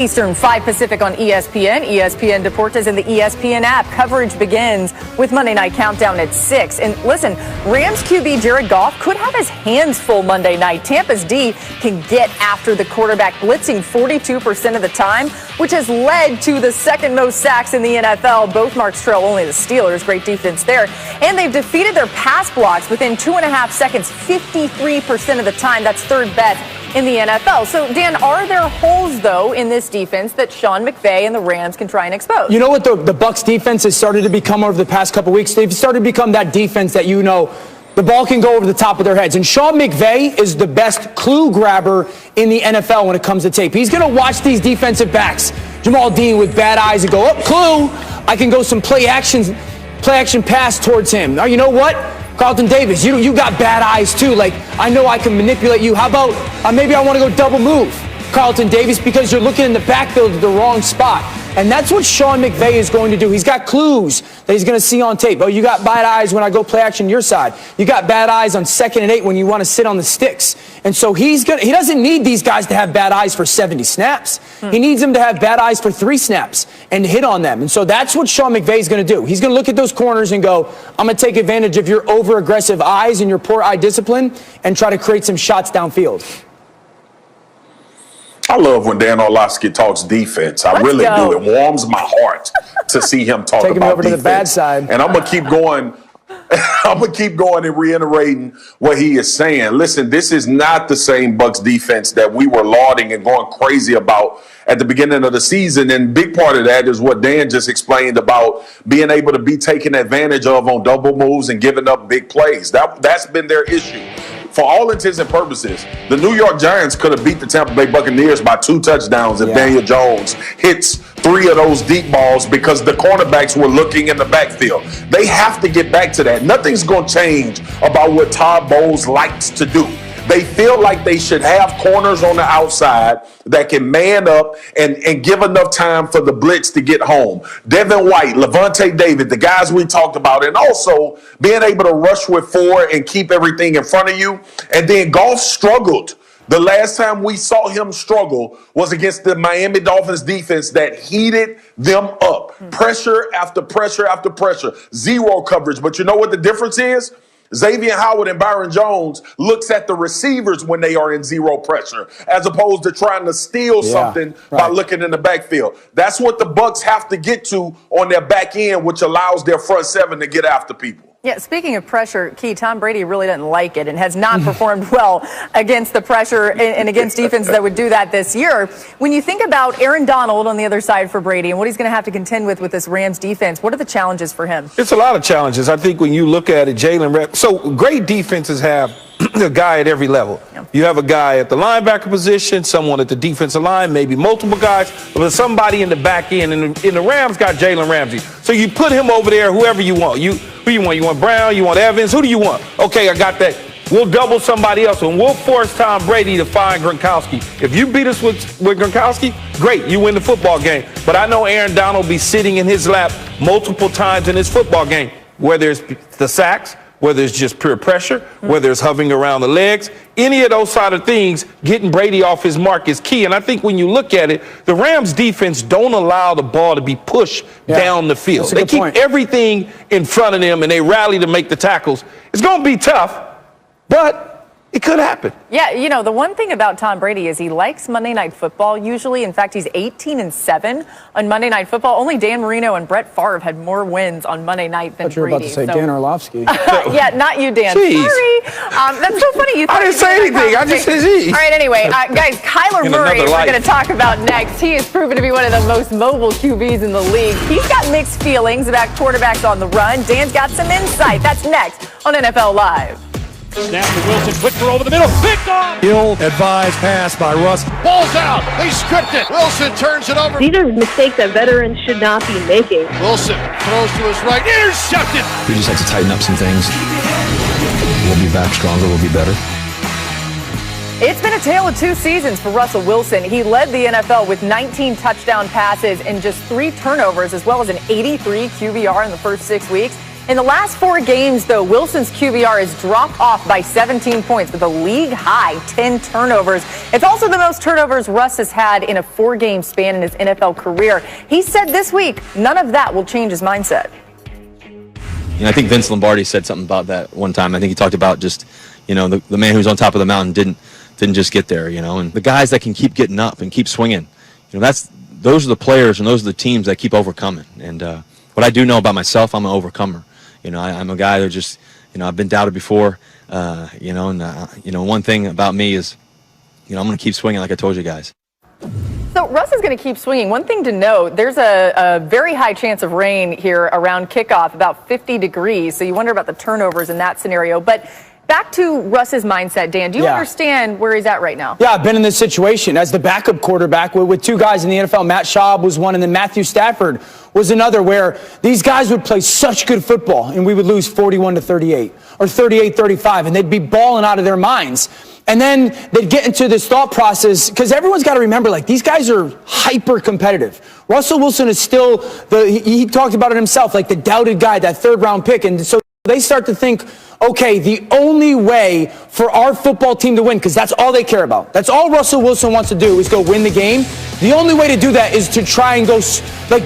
Eastern, 5 Pacific on ESPN, ESPN Deportes, and the ESPN app. Coverage begins with Monday Night Countdown at 6. And listen, Rams QB Jared Goff could have his hands full Monday night. Tampa's D can get after the quarterback, blitzing 42% of the time, which has led to the second most sacks in the NFL. Both marks trail only the Steelers. Great defense there. And they've defeated their pass blocks within 2.5 seconds, 53% of the time. That's third best in the NFL. So, Dan, are there holes, though, in this defense that Sean McVay and the Rams can try and expose? You know what the Bucs defense has started to become over the past couple weeks? They've started to become that defense that, you know, the ball can go over the top of their heads. And Sean McVay is the best clue grabber in the NFL when it comes to tape. He's going to watch these defensive backs, Jamal Dean with bad eyes, and go, oh, clue, I can go some play action pass towards him. Now, you know what? Carlton Davis, you got bad eyes too. Like, I know I can manipulate you. How about maybe I want to go double move Carlton Davis because you're looking in the backfield at the wrong spot. And that's what Sean McVay is going to do. He's got clues that he's going to see on tape. Oh, you got bad eyes when I go play action your side. You got bad eyes on 2nd and 8 when you want to sit on the sticks. And so he doesn't need these guys to have bad eyes for 70 snaps. He needs them to have bad eyes for 3 snaps and hit on them. And so that's what Sean McVay is going to do. He's going to look at those corners and go, I'm going to take advantage of your over-aggressive eyes and your poor eye discipline and try to create some shots downfield. I love when Dan Orlovsky talks defense. I really do. It warms my heart to see him talk Taking about over defense. To the bad side. And I'm going to keep going. I'm going to keep going and reiterating what he is saying. Listen, this is not the same Bucs defense that we were lauding and going crazy about at the beginning of the season. And big part of that is what Dan just explained about being able to be taken advantage of on double moves and giving up big plays. That's been their issue. For all intents and purposes, the New York Giants could have beat the Tampa Bay Buccaneers by 2 touchdowns if Daniel Jones hits 3 of those deep balls because the cornerbacks were looking in the backfield. They have to get back to that. Nothing's going to change about what Todd Bowles likes to do. They feel like they should have corners on the outside that can man up and give enough time for the blitz to get home. Devin White, Levante David, the guys we talked about, and also being able to rush with 4 and keep everything in front of you. And then Goff struggled. The last time we saw him struggle was against the Miami Dolphins defense that heated them up. Pressure after pressure after pressure. Zero coverage. But you know what the difference is? Xavier Howard and Byron Jones looks at the receivers when they are in zero pressure, as opposed to trying to steal something by looking in the backfield. That's what the Bucs have to get to on their back end, which allows their front 7 to get after people. Yeah, speaking of pressure, Key, Tom Brady really doesn't like it and has not performed well against the pressure and against defenses that would do that this year. When you think about Aaron Donald on the other side for Brady and what he's going to have to contend with this Rams defense, what are the challenges for him? It's a lot of challenges. I think when you look at it, so great defenses have a guy at every level. Yeah. You have a guy at the linebacker position, someone at the defensive line, maybe multiple guys, but somebody in the back end. And the Rams got Jalen Ramsey. So you put him over there, whoever you want. Who you want? You want Brown? You want Evans? Who do you want? Okay, I got that. We'll double somebody else, and we'll force Tom Brady to find Gronkowski. If you beat us with Gronkowski, great, you win the football game. But I know Aaron Donald will be sitting in his lap multiple times in this football game, whether it's the sacks, whether it's just pure pressure, whether it's hovering around the legs, any of those side of things, getting Brady off his mark is key. And I think when you look at it, the Rams defense don't allow the ball to be pushed down the field. They keep everything in front of them and they rally to make the tackles. It's going to be tough, but it could happen. Yeah, you know, the one thing about Tom Brady is he likes Monday Night Football usually. In fact, he's 18-7 on Monday Night Football. Only Dan Marino and Brett Favre had more wins on Monday night than Brady. You were about to say Dan Orlovsky. Yeah, not you, Dan. Jeez. Sorry. That's so funny. I didn't say anything. I just said geez. All right, anyway, guys, Kyler Murray, we're going to talk about next. He has proven to be one of the most mobile QBs in the league. He's got mixed feelings about quarterbacks on the run. Dan's got some insight. That's next on NFL Live. Snap to Wilson, quick throw over the middle, picked off! Ill-advised pass by Russ. Ball's out, they stripped it. Wilson turns it over. These are mistakes that veterans should not be making. Wilson throws to his right, intercepted! We just have to tighten up some things. We'll be back stronger, we'll be better. It's been a tale of 2 seasons for Russell Wilson. He led the NFL with 19 touchdown passes and just 3 turnovers, as well as an 83 QBR in the first 6 weeks. In the last 4 games, though, Wilson's QBR has dropped off by 17 points with a league-high 10 turnovers. It's also the most turnovers Russ has had in a 4-game span in his NFL career. He said this week none of that will change his mindset. I think Vince Lombardi said something about that one time. I think he talked about just, the man who's on top of the mountain didn't just get there, and the guys that can keep getting up and keep swinging, those are the players and those are the teams that keep overcoming. And what I do know about myself, I'm an overcomer. I'm a guy that just, I've been doubted before, one thing about me is, I'm going to keep swinging like I told you guys. So Russ is going to keep swinging. One thing to note, there's a very high chance of rain here around kickoff, about 50 degrees. So you wonder about the turnovers in that scenario. But back to Russ's mindset, Dan, do you understand where he's at right now? Yeah, I've been in this situation as the backup quarterback with 2 guys in the NFL. Matt Schaub was one, and then Matthew Stafford was another, where these guys would play such good football, and we would lose 41-38 or 38-35, and they'd be balling out of their minds. And then they'd get into this thought process, because everyone's got to remember, these guys are hyper competitive. Russell Wilson is still he talked about it himself, the doubted guy, that 3rd-round pick. And so they start to think, okay, the only way for our football team to win, because that's all they care about. That's all Russell Wilson wants to do is go win the game. The only way to do that is to try and go,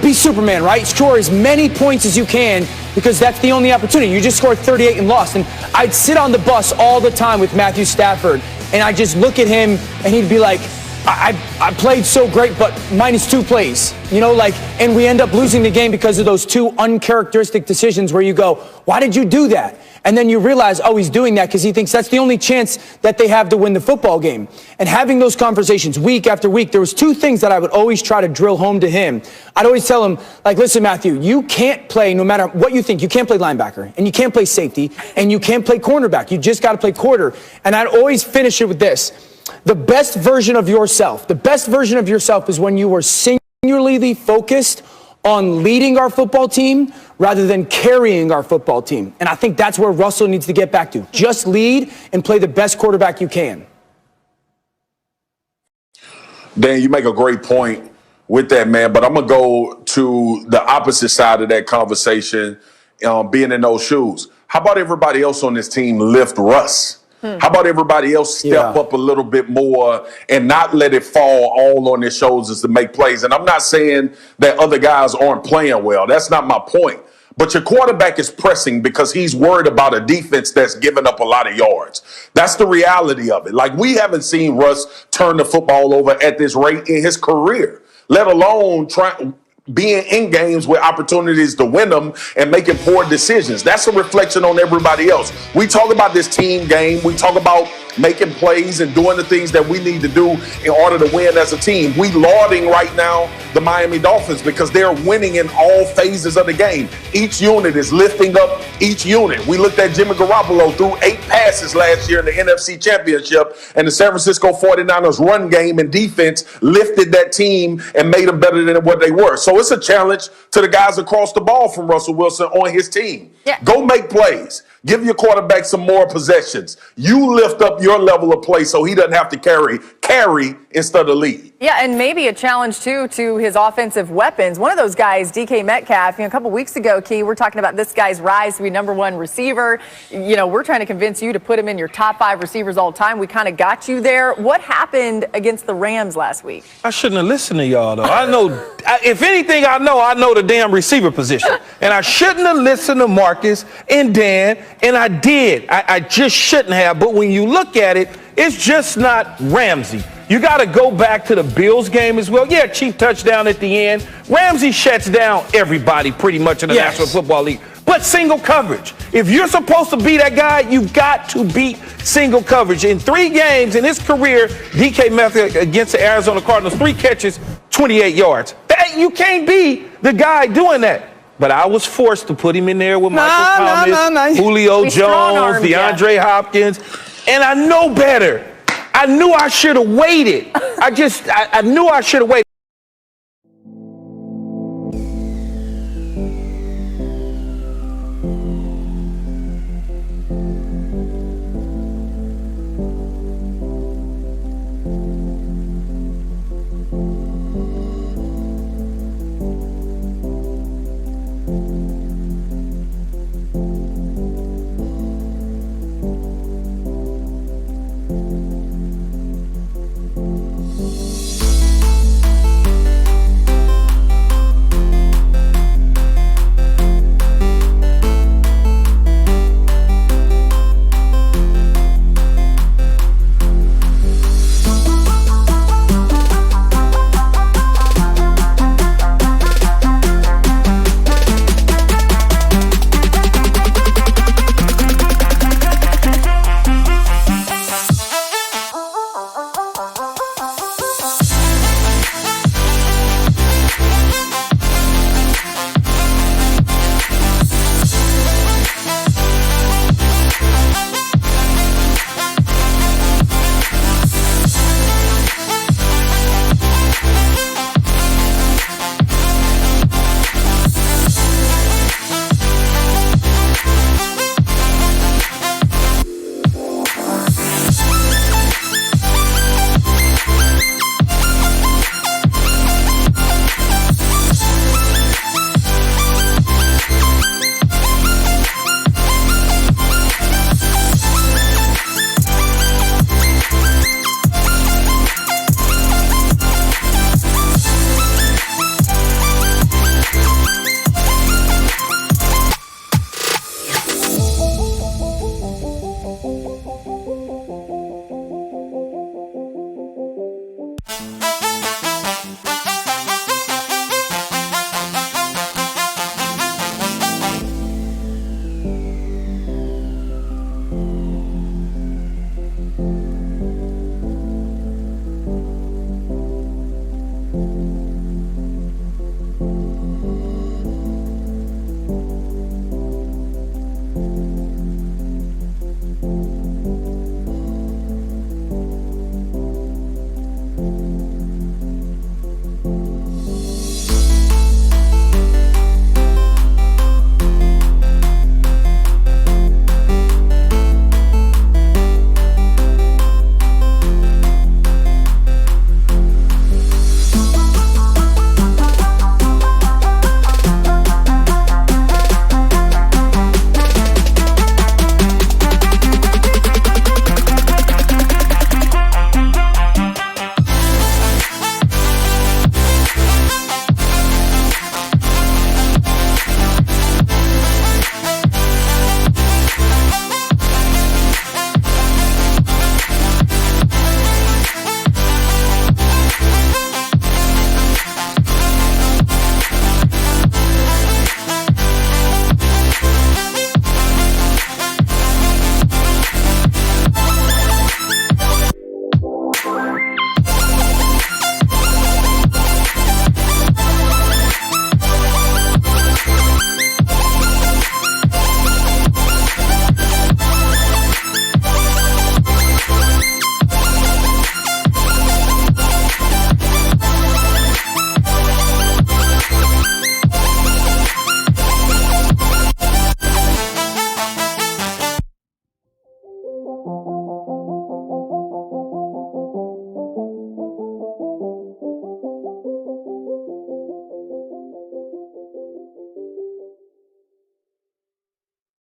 be Superman, right? Score as many points as you can, because that's the only opportunity. You just scored 38 and lost. And I'd sit on the bus all the time with Matthew Stafford, and I'd just look at him, and he'd be like, I played so great, but -2 plays, and we end up losing the game because of those 2 uncharacteristic decisions where you go, why did you do that? And then you realize, he's doing that because he thinks that's the only chance that they have to win the football game. And having those conversations week after week, there was 2 things that I would always try to drill home to him. I'd always tell him, listen, Matthew, you can't play, no matter what you think, you can't play linebacker, and you can't play safety, and you can't play cornerback. You just got to play quarter. And I'd always finish it with this. The best version of yourself is when you were singularly focused on leading our football team rather than carrying our football team. And I think that's where Russell needs to get back to. Just lead and play the best quarterback you can. Dan, you make a great point with that, man. But I'm going to go to the opposite side of that conversation, being in those shoes. How about everybody else on this team lift Russ? How about everybody else step up a little bit more and not let it fall all on their shoulders to make plays? And I'm not saying that other guys aren't playing well. That's not my point. But your quarterback is pressing because he's worried about a defense that's giving up a lot of yards. That's the reality of it. We haven't seen Russ turn the football over at this rate in his career, let alone being in games with opportunities to win them and making poor decisions. That's a reflection on everybody else. We talk about this team game. We talk about making plays and doing the things that we need to do in order to win as a team. We lauding right now the Miami Dolphins because they're winning in all phases of the game. Each unit is lifting up each unit. We looked at Jimmy Garoppolo threw 8 passes last year in the NFC Championship, and the San Francisco 49ers run game and defense lifted that team and made them better than what they were. So it's a challenge to the guys across the ball from Russell Wilson on his team. Go make plays. Give your quarterback some more possessions. You lift up your level of play so he doesn't have to carry instead of lead. Yeah, and maybe a challenge, too, to his offensive weapons. One of those guys, DK Metcalf, a couple weeks ago, Key, we're talking about this guy's rise to be #1 receiver. We're trying to convince you to put him in your top 5 receivers all time. We kind of got you there. What happened against the Rams last week? I shouldn't have listened to y'all, though. I know, if anything I know the damn receiver position. And I shouldn't have listened to Marcus and Dan, and I did. I just shouldn't have. But when you look at it, it's just not Ramsey. You got to go back to the Bills game as well. Yeah, Chief touchdown at the end. Ramsey shuts down everybody pretty much in the National Football League. But single coverage. If you're supposed to be that guy, you've got to beat single coverage. In 3 games in his career, DK Metcalf against the Arizona Cardinals, 3 catches, 28 yards. You can't be the guy doing that. But I was forced to put him in there with Michael Thomas, Julio Jones, DeAndre Hopkins, and I know better. I knew I should have waited. I knew I should have waited.